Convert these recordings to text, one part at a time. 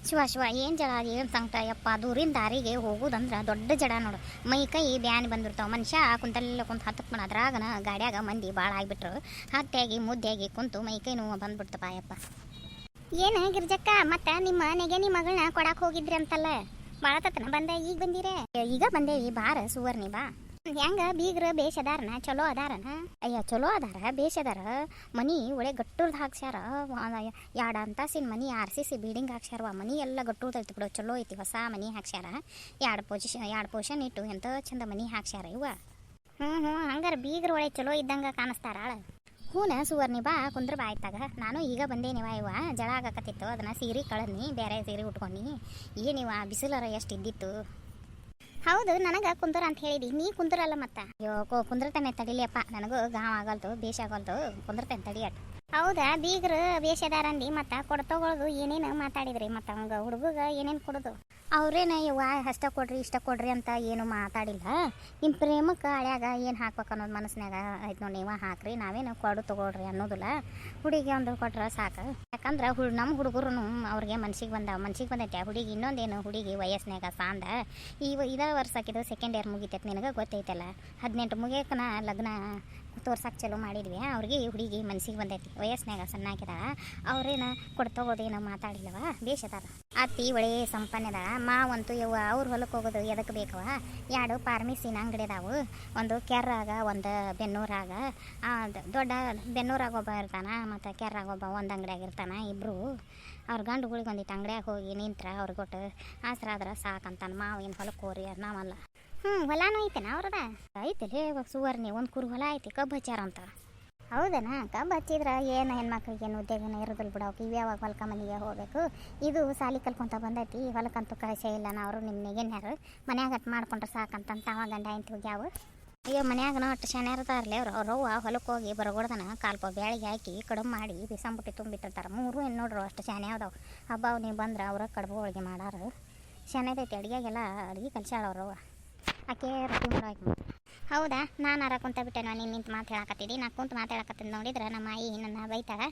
ಶಿವ ಶಿವ ಏನು ಜಡ ಏನು ಸಂಕಟ ಯಪ್ಪ ದೂರಿನ ದಾರಿಗೆ ಹೋಗೋದಂದ್ರೆ ದೊಡ್ಡ ಜಡ ನೋಡು. ಮೈ ಕೈ ಬ್ಯಾನ್ ಬಂದಿರ್ತಾವ. ಮನುಷ್ಯ ಕುಂತಲ್ಲ ಕುಂತು ಹತ್ತಕ್ಕೆ ಮಣ ಅದ್ರಾಗನ ಗಾಡ್ಯಾಗ ಮಂದಿ ಭಾಳ ಆಗಿಬಿಟ್ರು. ಹತ್ತೆಯಾಗಿ ಮುದ್ದೆಯಾಗಿ ಕುಂತು ಮೈ ಕೈ ನೋವು ಬಂದ್ಬಿಡ್ತಪ್ಪ ಯಪ್ಪ. ಏನು ಗಿರ್ಜಕ್ಕ ಮತ್ತೆ ನಿಮ್ಮ ನೆಗೆನಿ ಮಗಳನ್ನ ಕೊಡಕ್ಕೆ ಹೋಗಿದ್ರಿ ಅಂತಲ್ಲ, ಭಾಳ ತತನ ಬಂದೆ, ಈಗ ಬಂದಿರೇ? ಈಗ ಬಂದೇವಿ, ಬಾರ ಸುವರ್ಣಿ ಬಾ. ಹೆಂಗ ಬೀಗ್ರ ಬೇಷ್ ಅದಾರನ? ಚಲೋ ಅದಾರನ? ಅಯ್ಯ ಚಲೋ ಅದಾರ, ಬೇಷ್ ಅದಾರ. ಮನಿ ಒಳ್ಳೆ ಗಟ್ಟುರ್ದು ಹಾಕ್ಸ್ಯಾರ. ಎರಡು ಅಂತಾಸಿನ ಮನಿ RCC ಬಿಲ್ಡಿಂಗ್ ಹಾಕ್ಸ್ಯಾರ. ಮನಿ ಎಲ್ಲ ಗಟ್ಟುರ್ದು ಐತಿ ಬಿಡು, ಚಲೋ ಐತಿ. ಹೊಸ ಮನಿ ಹಾಕ್ಸ್ಯಾರ. ಎರಡು ಪೋಷನ್ ಇಟ್ಟು ಎಂತ ಚಂದ ಮನಿ ಹಾಕ್ಸ್ಯಾರ ಇವ. ಹ್ಞೂ ಹಂಗಾರ ಬೀಗ್ರ ಒಳ್ಳೆ ಚಲೋ ಇದ್ದಂಗೆ ಕಾಣಿಸ್ತಾರಾಳ. ಹೂನ ಸುವರ್ಣಿ ಬಾ, ಕುಂದ್ರ ಬಾ ಆಯ್ತಾಗ. ನಾನು ಈಗ ಬಂದೇನಿವ, ಇವ ಜಳ ಆಗಕತ್ತಿತ್ತು, ಅದನ್ನ ಸೀರೆ ಕಳದ್ನಿ, ಬೇರೆ ಸೀರೆ ಉಟ್ಕೊಂಡು. ಏನಿವ ಬಿಸಿಲರ ಎಷ್ಟು ಇದ್ದಿತ್ತು. ಹೌದು, ನನಗೆ ಕುಂದ್ರ ಅಂತ ಹೇಳಿದಿ, ನೀ ಕುಂದ್ರಲ್ಲ ಮತ್ತೆ. ಅಯ್ಯೋ ಕುಂದ್ರತಾನೆ ತಡಿಲಿಯಪ್ಪ, ನನಗೂ ಗಾವ್ ಆಗಲ್ತು, ಬೇಷ್ ಆಗಲ್ತು, ಕುಂದ್ರತೇನೆ ತಡಿಯಟ್. ಹೌದಾ, ಬೀಗ್ರು ಬೇಷದಾರಂದಿ. ಮತ್ತು ಕೊಡ್ತಗೊಳ್ದು ಏನೇನು ಮಾತಾಡಿದ್ರಿ? ಮತ್ತು ಅವಂಗ ಹುಡುಗ ಏನೇನು ಕೊಡೋದು? ಅವ್ರೇನ ಯವ್ವ ಅಷ್ಟ ಕೊಡ್ರಿ ಇಷ್ಟ ಕೊಡ್ರಿ ಅಂತ ಏನು ಮಾತಾಡಿಲ್ಲ. ನಿಮ್ಮ ಪ್ರೇಮಕ್ಕೆ ಹಳ್ಯಾಗ ಏನು ಹಾಕ್ಬೇಕು ಅನ್ನೋದು ಮನಸ್ಸಿನಾಗ ಆಯ್ತು ನೋಡಿ. ನೀವು ಹಾಕ್ರಿ, ನಾವೇನು ಕೊಡು ತಗೊಳ್ರಿ ಅನ್ನೋದಿಲ್ಲ. ಹುಡುಗಿ ಒಂದು ಕೊಟ್ರೆ ಸಾಕು. ಯಾಕಂದ್ರೆ ನಮ್ಮ ಹುಡುಗರು ಅವ್ರಿಗೆ ಮನ್ಸಿಗೆ ಬಂದೈತೆ. ಹುಡುಗಿ ಇನ್ನೊಂದೇನು, ಹುಡುಗಿ ವಯಸ್ಸಿನಾಗ ಸಾಂದ. ಇದೇ ವರ್ಷ ಹಾಕಿದ್ದು ಸೆಕೆಂಡ್ ಇಯರ್ ಮುಗಿತೈತೆ, ನಿನಗೆ ಗೊತ್ತೈತಲ್ಲ. 18 ಮುಗಿಯಕನ ಲಗ್ನ ತೋರ್ಸಕ್ಕೆ ಚಲೋ ಮಾಡಿದ್ವಿ. ಅವ್ರಿಗೆ ಹುಡುಗಿ ಮನ್ಸಿಗೆ ಬಂದೈತಿ, ವಯಸ್ಸಿನಾಗ ಸಣ್ಣ ಹಾಕಿದಾಳ. ಅವ್ರೇನು ಕೊಡ್ತಗೋದೇನೋ ಮಾತಾಡಿಲ್ಲವ, ಬೇಷದಾರ. ಅತ್ತಿ ಒಳ್ಳೆ ಸಂಪನ್ನದ. ಮಾವಂತೂ ಯವ್ವ ಅವ್ರ ಹೊಲಕ್ಕೆ ಹೋಗೋದು ಎದಕ್ಕೆ ಬೇಕವ? 2 ಫಾರ್ಮಸಿನ ಅಂಗಡಿ ಅದಾವು, ಒಂದು ಕೆರ್ರಾಗ ಒಂದು ಬೆನ್ನೂರಾಗ. ದೊಡ್ಡ ಬೆನ್ನೂರಾಗ ಒಬ್ಬ ಇರ್ತಾನೆ, ಮತ್ತು ಕೆರ್ರಾಗ ಒಬ್ಬ ಒಂದು ಅಂಗಡಿಯಾಗ ಇರ್ತಾನೆ. ಇಬ್ಬರು ಅವ್ರ ಗಂಡುಗಳಿಗೆ ಒಂದಿಟ್ಟು ಅಂಗಡಿಯಾಗ ಹೋಗಿ ನಿಂತ್ರ ಅವ್ರಿಗೆ ಕೊಟ್ಟು ಆಸರಾದ್ರೆ ಸಾಕಂತಾನೆ. ಮಾವು ಏನು ಹೊಲಕ್ಕೆ ಹೋರಿ ನಾವಲ್ಲ. ಹೊಲಾನು ಐತೆನ ಅವ್ರದ? ಐತಿಲೇ ಸುವರ್ಣಿ, ಒಂದು ಕುರು ಹೊಲ ಐತಿ, ಕಬ್ಬು ಹಚ್ಚಾರ ಅಂತ. ಹೌದನಾ? ಕಬ್ಬು ಹಚ್ಚಿದ್ರೆ ಏನು ಹೆಣ್ಮಕ್ಳಿಗೆ ಏನು ಉದ್ಯೋಗನ ಇರೋದಿಲ್ಲ ಬಿಡೋಕೆ. ಇವ್ಯಾವಾಗ ಹೊಲಕ ಮನೆಗೆ ಹೋಗಬೇಕು. ಇದು ಸಾಲಿ ಕಲ್ಕೊಂತ ಬಂದೈತಿ, ಹೊಲಕ್ಕಂತೂ ಕಳಿಸೇ ಇಲ್ಲ. ನಾವು ನಿಮ್ಮ ನೆಗೆನ್ಯಾರು ಮನ್ಯಾಗ ಅಟ್ ಮಾಡ್ಕೊಂಡ್ರೆ ಸಾಕಂತಂತ ಅವ ಗಂಡ ಆಯ್ತು ಹೋಗ್ಯಾವು. ಅಯ್ಯೋ ಮನ್ಯಾಗನ ಅಷ್ಟು ಶನಿಯಾರದಾರಲಿ ಅವ್ರವ್ವ ಹೊಲಕ್ಕೆ ಹೋಗಿ ಬರಗೊಡ್ದನ ಕಾಲ್ಪ ಬ್ಯಾಳಿಗೆ ಹಾಕಿ ಕಡುಬು ಮಾಡಿ ಬಿಸಂಬುಟ್ಟಿ ತುಂಬಿಟ್ಟಿರ್ತಾರೆ. 3 ಏನು ನೋಡ್ರು ಅಷ್ಟು ಶಾನ್ಯಾವ್ದವು. ಹಬ್ಬ ನೀವು ಬಂದ್ರೆ ಅವ್ರ ಕಡುಬು ಹೋಳಿಗೆ ಮಾಡಾರು. ಶಾನ್ಯದೈತಿ, ಅಡುಗೆಗೆಲ್ಲ ಅಡುಗೆ ಕಲ್ಸ್ಯಾಳ ಅವ್ರವ್ವ. ಆಕೆ ರೊಟ್ಟಿ ಮಾಡೋಕೆ. ಹೌದಾ, ನಾನು ಕುಂತ ಬಿಟ್ಟೆನೋ, ನೀನು ನಿಂತು ಮಾತು ಹೇಳಕತ್ತಿದ್ದಿ. ನಾ ಕುಂತು ಮಾತಾಡಕತ್ತಿದ್ದು ನೋಡಿದ್ರೆ ನಮ್ಮ ಆಯಿ ನನ್ನ ಬೈತಾಗ.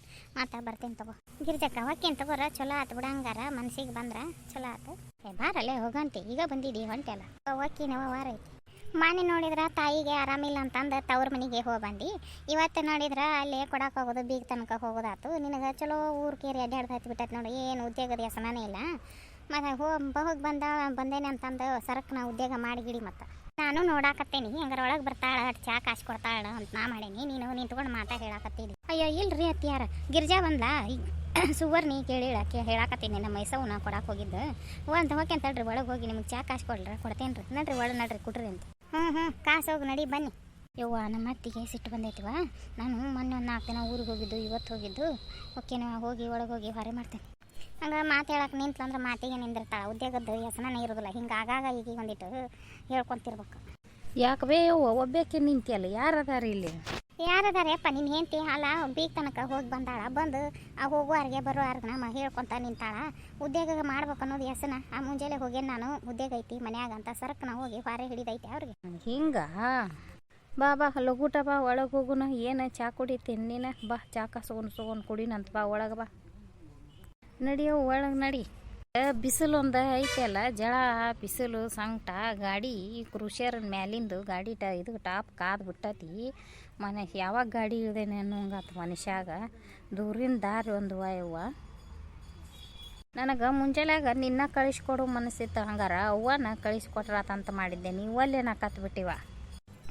ಬರ್ತೀನಿ ತಗೋ ಗಿರ್ಜಕ್ಕ. ಹೊಕ್ಕೇನು ತಗೋರ, ಚಲೋ ಆತು ಬಿಡಂಗಾರ. ಮನ್ಸಿಗೆ ಬಂದ್ರೆ ಚಲೋ ಆತು. ಬಾರಲ್ಲೇ ಹೋಗಂತೆ, ಈಗ ಬಂದಿದ್ದಿ ಹೊಂಟೆಲ್ಲ. ಹೊಕ್ಕಿನವ ವಾರ ಐತಿ. ಮಾನೆ ನೋಡಿದ್ರೆ ತಾಯಿಗೆ ಆರಾಮಿಲ್ಲ ಅಂತಂದು ತವ್ರ ಮನೆಗೆ ಹೋಗಿ ಬಂದು. ಇವತ್ತು ನೋಡಿದ್ರೆ ಅಲ್ಲೇ ಕೊಡಕ್ಕೆ ಹೋಗೋದು, ಬೀಗ ತನಕ ಹೋಗೋದಾತು. ನಿನಗೆ ಚಲೋ ಊರು ಕೇರಿ ಅಡ್ಡಾಡ್ದು ಹತ್ತಿ ಬಿಟ್ಟೈತೆ ನೋಡಿ. ಏನು ಉದ್ಯೋಗದ ಹೆಸನೇ ಇಲ್ಲ. ಮತ್ತು ಹೋಗಿ ಬಂದೇನೆ ಅಂತಂದು ಸರಕು ಉದ್ಯೋಗ ಮಾಡಿಗಿಡಿ. ಮತ್ತು ನಾನು ನೋಡಾಕತ್ತೇನಿ, ಹಂಗಾರೆ ಒಳಗೆ ಬರ್ತಾಳೆ, ಚಾ ಕಾಸು ಕೊಡ್ತಾಳೆ ಅಂತ ನಾ ಮಾಡೀನಿ. ನೀನು ನಿಂತ್ಕೊಂಡು ಮಾತಾ ಹೇಳಾಕತ್ತೀನಿ. ಅಯ್ಯೋ ಇಲ್ರಿ ಅತ್ತಿಯಾರ, ಗಿರ್ಜಾ ಬಂದ್ಲಾ ಈಗ ಸುವರ್ಣಿ ಕೇಳಿಳಕ್ಕೆ ಹೇಳಾಕತ್ತೀನಿ. ನಮ್ಮ ಮೈಸವನ್ನ ಕೊಡಕ್ಕೆ ಹೋಗಿದ್ದು. ಒಂದು ಹೋಗ್ಯಂತ ತಡ್ರಿ, ಒಳಗೆ ಹೋಗಿ ನಿಮ್ಗೆ ಚಾ ಕಾಸು ಕೊಡ್ತೇನೆ ರೀ. ನಡ್ರಿ ಒಳಗೆ ನಡ್ರಿ, ಕೊಡ್ರಿ ಅಂತ. ಕಾಸು ಹೋಗಿ ನಡಿ ಬನ್ನಿ. ಯವ್ವ ನಮ್ಮ ಅತ್ತಿಗೆ ಸಿಟ್ಟು ಬಂದೈತಿವ. ನಾನು ಮೊನ್ನೆ ಒಂದು 4 ದಿನ ಊರಿಗೆ ಹೋಗಿದ್ದು, ಇವತ್ತು ಹೋಗಿದ್ದು. ಓಕೆನವ, ಹೋಗಿ ಒಳಗೆ ಹೋಗಿ ಹೊರೆ ಮಾಡ್ತೇನೆ. ಹಂಗೆ ಮಾತು ಹೇಳಕ್ಕೆ ನಿಂತ್ಲಂದ್ರೆ ಮಾತಿಗೆ ನಿಂದಿರ್ತಾಳೆ. ಉದ್ಯೋಗದ ಹೆಸನೇ ಇರೋದಿಲ್ಲ. ಹಿಂಗೆ ಆಗಾಗ ಈಗ ಒಂದಿಟ್ಟು ಹೇಳ್ಕೊತಿರ್ಬೇಕು. ಯಾಕವೇ ಒಬ್ಬೇಕೆ ನಿಂತಿಯಲ್ಲ, ಯಾರದಾರ ಇಲ್ಲಿ? ಯಾರದಾರಪ್ಪ? ನಿನ್ನ ಹೆಂಡತಿ ಅಲ್ಲ, ಬೀಗ ತನಕ ಹೋಗಿ ಬಂದಾಳ. ಬಂದು ಆ ಹೋಗುವಾರಿಗೆ ಬರುವಾರ್ಗ ನಮ್ಮ ಹೇಳ್ಕೊತ ನಿಂತಾಳ. ಉದ್ಯೋಗ ಮಾಡ್ಬೇಕು ಅನ್ನೋದು ಹೆಸನ. ಆ ಮುಂಜಾನೆ ಹೋಗೇನು ನಾನು, ಉದ್ಯೋಗ ಐತಿ ಮನ್ಯಾಗ ಅಂತ ಸರಕು ನಾವು ಹೋಗಿ ಹೊರೆ ಹಿಡಿದೈತೆ ಅವ್ರಿಗೆ. ಹಿಂಗ ಬಾ ಲಘೂಟ ಬಾ, ಒಳಗೆ ಹೋಗುನ. ಏನು ಚಾ ಕುಡಿತೀನಿ ನೀನು? ಬಾ ಚಾ ಕಾಸು ಕುಡಿನಂತ ಬಾ, ಒಳಗೆ ಬಾ. ನಡಿಯೋ ಒಳಗೆ ನಡಿ. ಬಿಸಿಲು ಒಂದು ಐತೆಲ್ಲ, ಜಳ ಬಿಸಿಲು ಸಂಕಟ. ಗಾಡಿ ಕ್ರೂಷರ್ ಮ್ಯಾಲಿಂದು ಗಾಡಿ ಇದು ಟಾಪ್ ಕಾದು ಬಿಟ್ಟತಿ. ಯಾವಾಗ ಗಾಡಿ ಇಳ್ದೇನೆ ಅನ್ನೋಂಗತ್ತು ಮನುಷ್ಯಾಗ. ದೂರಿನ ದಾರಿ ಒಂದು ಯವ್ವ. ನನಗೆ ಮುಂಜಾನ್ಯಾಗ ನಿನ್ನ ಕಳಿಸ್ಕೊಡು ಮನಸ್ಸಿತ್ತು. ಹಂಗಾರ ಅವ್ವನ ಕಳಿಸ್ಕೊಟ್ರಾತಂತ ಮಾಡಿದ್ದೆ. ನೀವು ಅಲ್ಲೇನ ಕತ್ಬಿಟ್ಟಿವ.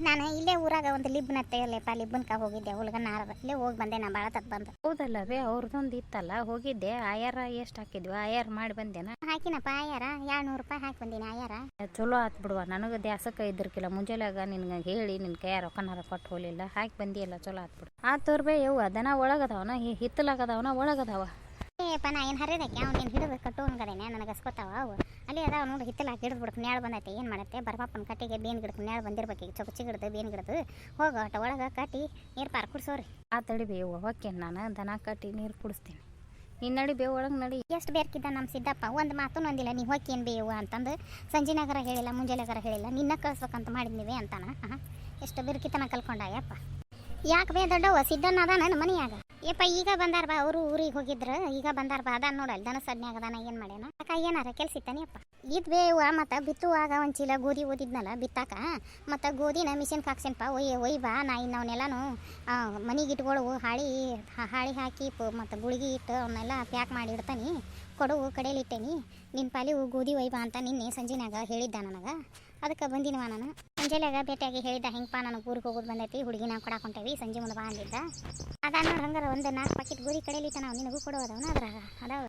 ನಾನು ಇಲ್ಲೇ ಊರಾಗ ಒಂದು ಲಿಬ್ಬನ ತೆಯಲ್ಲಪ್ಪ, ಲಿಬ್ಬನ್ಕ ಹೋಗಿದ್ದೆ. ಹುಲ್ಗನಾರ ಇಲ್ಲೇ ಹೋಗಿ ಬಂದೆ. ನಾ ಭಾಳ ತಪ್ಪು ಬಂದು. ಹೌದಲ್ಲವೇ, ಅವ್ರದ್ದೊಂದು ಇತ್ತಲ್ಲ, ಹೋಗಿದ್ದೆ. ಆಯಾರ ಎಷ್ಟು ಹಾಕಿದ್ವಿ? ಆಯಾರ ಮಾಡಿ ಬಂದೇನ? ಹಾಕಿನಪ್ಪ ಆಯಾರ, 200 ರೂಪಾಯಿ ಹಾಕಿ ಬಂದೀನಿ ಆಯಾರ. ಚಲೋ ಆತು ಬಿಡುವ. ನನಗೆ ದ್ಯಾಸಕ್ಕೆ ಇದ್ರಕಿಲ್ಲ. ಮುಂಜಾನೆಯಾಗ ನಿನ್ಗೆ ಹೇಳಿ ನಿನ್ನ ಕೈಯಾರ ರೊಕ್ಕನಾರ ಕೊಟ್ಟು ಹೋಲಿಲ್ಲ, ಹಾಕಿ ಬಂದಿಯಲ್ಲ, ಚಲೋ ಆತು ಬಿಡು. ಆತೋರ್ ಬೇ ಯವ್ವ, ದನ ಒಳಗದವನ ಹಿತ್ತಲಾಗದವನ ಒಳಗದವ? ಏಪ್ಪ ನಾ ಏನು ಹರಿದಕ್ಕೆ ಅವ್ನು ಏನು ಹಿಡಿದು ಕಟ್ಟು ಹಂಗದೇನೆ. ನನಗೆ ಅಸ್ಕೊತಾವ ಅವು. ಅಲ್ಲಿ ಅದಾವ ನೋಡಿ, ಹಿತ್ತಲಾಗಿ ಹಿಡಿದು ಬಿಡ್ತು. ನ್ಯಾಳ ಬಂದೈತೆ, ಏನು ಮಾಡುತ್ತೆ? ಬರ್ಬಪ್ಪನ ಕಟ್ಟಿಗೆ ಬೇನ್ ಗಿಡಕ್ಕೆ ನ್ಯಾಳ ಬಂದಿರ್ಬೇಕು. ಈಗ ಚೊಚ್ಚಿ ಗಿಡದು ಬೇನ್ ಗಿಡದು ಹೋಗೋ ಅಟ ಒಳಗೆ ಕಟ್ಟಿ ನೀರು ಪಾರು ಕುಡಿಸೋರಿ. ಆ ತಡಿ ಬೇವು ಹೊಕ್ಕೇನು, ನಾನು ದನ ಕಟ್ಟಿ ನೀರು ಕುಡಿಸ್ತೀನಿ. ನೀನು ನಡಿ ಬೇವು, ಒಳಗೆ ನಡಿ. ಎಷ್ಟು ಬೇರ್ಕಿದ್ದ ನಮ್ಮ ಸಿದ್ದಪ್ಪ, ಒಂದು ಮಾತು ಒಂದಿಲ್ಲ. ನೀವು ಹೊಕ್ಕೇನು ಬೇವು ಅಂತಂದು ಸಂಜೆನಾಗರ ಹೇಳಿಲ್ಲ, ಮುಂಜಾನೆಗಾರ ಹೇಳಿಲ್ಲ. ನಿನ್ನ ಕಳಿಸ್ಬೇಕಂತ ಮಾಡಿದ್ನಿವೆ ಅಂತಾನ. ಎಷ್ಟು ಬಿರ್ಕಿತನ ಕಲ್ಕೊಂಡ ಯಪ್ಪ. ಯಾಕೆ ಬೇ ದೊಡ್ಡವ ಸಿದ್ದಣ್ಣ ಅದ ನನ್ನ ಮನೆಯಾಗ? ಯಪ್ಪ ಈಗ ಬಂದಾರ ಬಾ ಅವರು ಊರಿಗೆ ಹೋಗಿದ್ರ ಈಗ ಬಂದಾರ ಬಾ ಅದಾನ ನೋಡಲ್ ದನ ಸಡ್ನ್ಯಾಗ ಅದಾನ ಏನು ಮಾಡ್ಯಾನ ಅಕ್ಕ ಏನಾರ ಕೆಲ್ಸ ಇತ್ತಾನೆಯಪ್ಪ ಇದ್ ಬೇವ ಮತ್ತು ಬಿತ್ತುವಾಗ ಒಂದು ಚೀಲ ಗೋಧಿ ಓದಿದ್ನಲ್ಲ ಬಿತ್ತಾಕ ಮತ್ತು ಗೋಧಿನ ಮಿಷಿನ್ಗೆ ಹಾಕ್ಸೇನಪ್ಪ ಒಯ್ ಬಾ ನಾ ಇನ್ನವನ್ನೆಲ್ಲನೂ ಮನೆಗೆ ಇಟ್ಕೊಳ್ಳು ಹಾಳಿ ಹಾಕಿ ಮತ್ತು ಗುಳಿಗೆ ಇಟ್ಟು ಅವನ್ನೆಲ್ಲ ಪ್ಯಾಕ್ ಮಾಡಿ ಇಡ್ತಾನೆ ಕೊಡು ಕಡೆಯಲ್ಲಿ ಇಟ್ಟೇನಿ ನಿನ್ನ ಪಾಲಿವು ಗೋಧಿ ಒಯ್ ಬಾ ಅಂತ ನಿನ್ನೆ ಸಂಜೆನಾಗ ಹೇಳಿದ್ದ ನನಗೆ ಅದಕ್ಕೆ ಬಂದಿನವ ನಾನು ಮುಂಜಾನೆಯಾಗ ಭೇಟಿಯಾಗಿ ಹೇಳಿದ್ದ ಹೆಂಗಪ್ಪ ನನಗೆ ಊರಿಗೆ ಹೋಗೋದು ಬಂದೈತಿ ಹುಡುಗಿನ ಕೊಡಾಕೊಂಟೇವಿ ಸಂಜೆ ಮುಂದೆ ಬಾ ಅಂದಿದ್ದ ಅದಾನ ನೋಡಿ ಹಂಗಾರ ಒಂದು 4 ಪ್ಯಾಕೆಟ್ ಗೋಧಿ ಕಡೆಯಲ್ಲಿ ನಾವು ನಿನಗೂ ಕೊಡೋದವನ ಅದ್ರಾಗ ಅದಾವ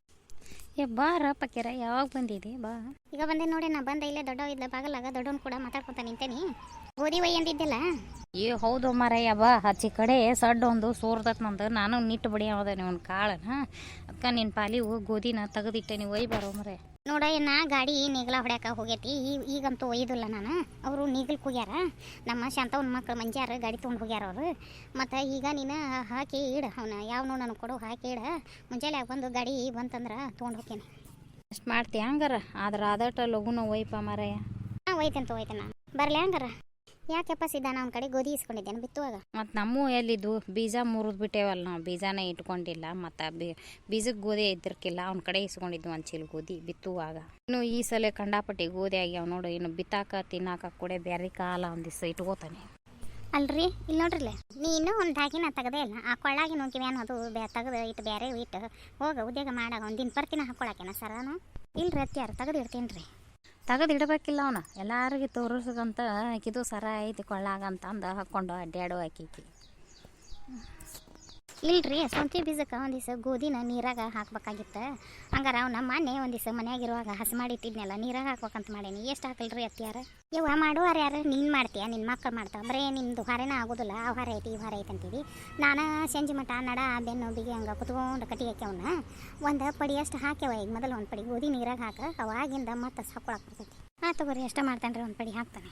ಏ ಬಾರ ಪಕ್ಕಿರ ಯಾವಾಗ ಬಂದಿದೆ ಬಾ ಈಗ ಬಂದೆ ನೋಡಿ ನಾ ಬಂದ ಇಲ್ಲೇ ದೊಡ್ಡವ ಇದ್ದ ಬಾಗಲಾಗ ದೊಡ್ಡವನು ಕೂಡ ಮಾತಾಡ್ಕೊತ ನಿಂತೇನಿ ಗೋಧಿ ಒಯ್ ಅಂದಿದ್ದಿಲ್ಲ ಏ ಹೌದು ಮಾರಯ್ಯ ಬಾ ಹಚ್ಚಿ ಕಡೆ ಸಡ್ಡು ಒಂದು ಸೋರ್ದತ್ ನಂದು ನಾನು ನಿಟ್ಟು ಬಡಿ ಅವದ ಒಂದು ಕಾಳನ ಅದಕ್ಕೆ ನಿನ್ನ ಪಾಲಿವು ಗೋಧಿನ ತೆಗೆದಿಟ್ಟೆ ನೀವು ಒಯ್ ಬರೋ ಮರೆ ನೋಡ ನಾ ಗಾಡಿ ನೇಗ್ಲ ಹೊಡ್ಯಾಕ ಹೋಗೈತಿ ಈಗಂತೂ ಒಯ್ದಿಲ್ಲ ನಾನು ಅವರು ನೇಗ್ಲಕ್ಕೆ ಹೋಗ್ಯಾರ ನಮ್ಮ ಶಾಂತವನ ಮಕ್ಳು ಮಂಜಾರ ಗಾಡಿ ತೊಗೊಂಡು ಹೋಗ್ಯಾರ ಅವರು ಮತ್ತು ಈಗ ನೀನು ಹಾಕಿ ಇಡ ಅವನ ಯಾವನು ನನಗೆ ಕೊಡು ಹಾಕಿ ಇಡ ಮುಂಜಾನೆ ಬಂದು ಗಾಡಿ ಬಂತಂದ್ರೆ ತೊಗೊಂಡು ಹೋಗ್ತೇನೆ ಅಷ್ಟು ಮಾಡ್ತೀಯ ಹಂಗಾರ ಆದ್ರೆ ಆದಟ ಲಘುನ ಒಯ್ಪ ಮಾರಯ್ಯ ಹಾಂ ಒಯ್ತೇನೆ ನಾನು ಬರಲಿ ಹಂಗಾರ ಯಾಕೆಪ್ಪ ಸಿದ್ಧಾನ ಅವ್ನ ಕಡೆ ಗೋಧಿ ಇಸ್ಕೊಂಡಿದ್ದೇನೆ ಬಿತ್ತುವಾಗ ಮತ್ತು ನಮ್ಮ ಎಲ್ಲಿದ್ದು ಬೀಜ ಮುರಿದು ಬಿಟ್ಟೇವಲ್ಲ ನಾವು ಬೀಜನೇ ಇಟ್ಕೊಂಡಿಲ್ಲ ಮತ್ತು ಬೀಜಕ್ಕೆ ಗೋಧಿ ಇದ್ದಿರ್ಕಿಲ್ಲ ಅವ್ನ ಕಡೆ ಇಸ್ಕೊಂಡಿದ್ವಿ ಒಂದು ಚೀಲ ಗೋಧಿ ಬಿತ್ತುವಾಗ ಇನ್ನು ಈ ಸಲ ಕಂಡಾಪಟ್ಟಿ ಗೋಧಿ ಆಗ್ಯಾವ ನೋಡು ಇನ್ನು ಬಿತ್ತಾಕ ತಿನ್ನಾಕ ಕೂಡ ಬೇರೆ ಕಾಲ ಒಂದಿವ್ಸ ಇಟ್ಕೋತಾನೆ ಅಲ್ರಿ ಇಲ್ಲಿ ನೋಡ್ರಿಲ್ಲ ನೀ ಇನ್ನೂ ಒಂದು ಧಾಗಿನ ತೆಗದೇ ಇಲ್ಲ ಆ ಕೊಳ್ಳಾಗಿ ನೋಕಿವ್ಯಾನು ಅದು ತೆಗೆದು ಇಟ್ಟು ಬೇರೆ ಇಟ್ಟು ಹೋಗ ಉದ್ಯೋಗ ಮಾಡಾಗ ಒಂದು ದಿನ ಬರ್ತೀನ ಹಾಕ್ಕೊಳಕೇನ ಸರನು ಇಲ್ರಿ ಅತ್ಯಾರು ತೆಗೆದು ಇಡ್ತೀನಿ ರೀ ತೆಗೆದು ಇಡಬೇಕಿಲ್ಲ ಅವನು ಎಲ್ಲರಿಗೆ ತೋರಿಸಂತ ಆಕಿದು ಸರ ಐತಿ ಕೊಳ್ಳಾಗಂತ ಅಂದು ಹಾಕ್ಕೊಂಡು ಅಡ್ಡಾಡು ಆಕೈತಿ ಇಲ್ರಿ ಸೊಂತಿ ಬೀಜಕ್ಕೆ ಒಂದು ದಿವಸ ಗೋಧಿನ ನೀರಾಗ ಹಾಕ್ಬೇಕಾಗಿತ್ತು ಹಂಗಾರ ಅವ್ನ ಮೊನ್ನೆ ಒಂದು ದಿವಸ ಮನ್ಯಾಗಿರುವಾಗ ಹಸಿ ಮಾಡಿಟ್ಟಿದ್ನಲ್ಲ ನೀರಾಗ ಹಾಕ್ಬೇಕಂತ ಮಾಡೇನಿ ಎಷ್ಟು ಹಾಕಲ್ರಿ ಅತ್ಯಾರ ಯವ್ವ ಮಾಡುವಾರ ಯಾರು ನೀನು ಮಾಡ್ತೀಯ ನಿನ್ನ ಮಕ್ಕಳು ಮಾಡ್ತಾವ ಬರೀ ನಿಮ್ಮದು ಹೊರೆನ ಆಗೋದಿಲ್ಲ ಆ ಹೊರೆ ಐತಿ ಈ ಹೊರೆ ಐತಿ ಅಂತೀವಿ ನಾನು ಸಂಜೆ ಮಠ ನಡ ಬೆನ್ನು ಬಿಗಿ ಹಂಗೆ ಕುತ್ಕೊಂಡು ಕಟ್ಟಿ ಹಾಕ್ಯವನ್ನ ಒಂದು ಪಡಿ ಅಷ್ಟು ಹಾಕ್ಯವ ಈಗ ಮೊದಲು ಒಂದು ಪಡಿ ಗೋಧಿ ನೀರಾಗ ಹಾಕ ಅವಾಗಿಂದ ಮತ್ತೆ ಹಾಕೊಳಕ್ಕೆ ಬರ್ತೈತಿ ಹಾಂ ತಗೋರಿ ಅಷ್ಟ ಮಾಡ್ತಾನೆ ರೀ ಒಂದು ಪಡಿ ಹಾಕ್ತಾನೆ